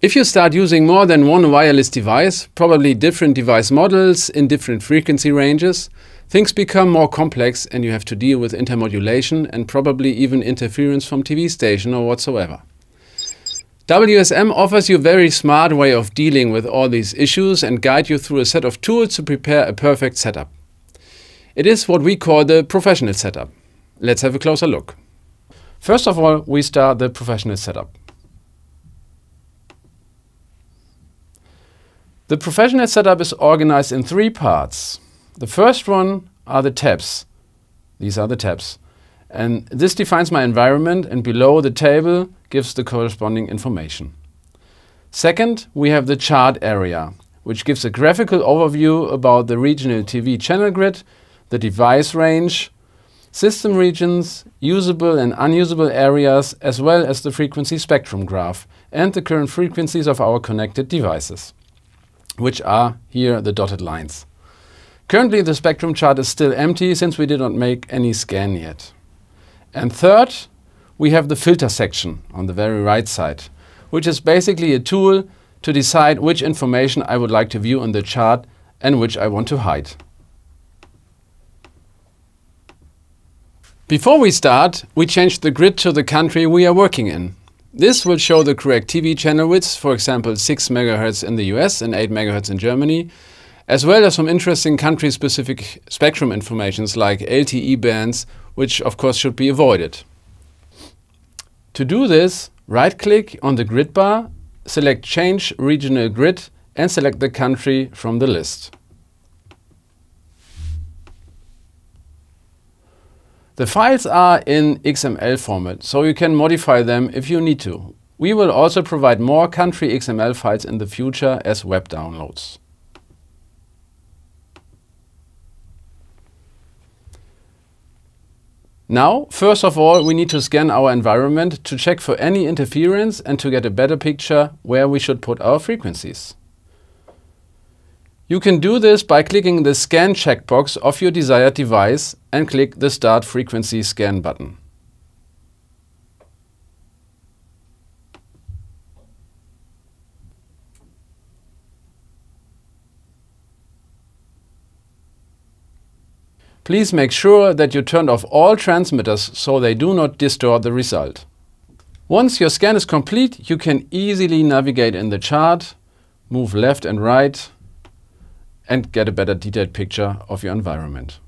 If you start using more than one wireless device, probably different device models in different frequency ranges, things become more complex and you have to deal with intermodulation and probably even interference from TV station or whatsoever. WSM offers you a very smart way of dealing with all these issues and guide you through a set of tools to prepare a perfect setup. It is what we call the professional setup. Let's have a closer look. First of all, we start the professional setup. The professional setup is organized in 3 parts. The first one are the tabs. These are the tabs. And this defines my environment, and below the table gives the corresponding information. Second, we have the chart area, which gives a graphical overview about the regional TV channel grid, the device range, system regions, usable and unusable areas, as well as the frequency spectrum graph and the current frequencies of our connected devices, which are here the dotted lines. Currently the spectrum chart is still empty since we did not make any scan yet. And third, we have the filter section on the very right side, which is basically a tool to decide which information I would like to view on the chart and which I want to hide. Before we start, we change the grid to the country we are working in. This will show the correct TV channel widths, for example 6 MHz in the US and 8 MHz in Germany, as well as some interesting country-specific spectrum informations like LTE bands, which of course should be avoided. To do this, right-click on the grid bar, select Change Regional Grid and select the country from the list. The files are in XML format, so you can modify them if you need to. We will also provide more country XML files in the future as web downloads. Now, first of all, we need to scan our environment to check for any interference and to get a better picture where we should put our frequencies. You can do this by clicking the Scan checkbox of your desired device and click the Start Frequency Scan button. Please make sure that you turned off all transmitters so they do not distort the result. Once your scan is complete, you can easily navigate in the chart, move left and right, and get a better detailed picture of your environment.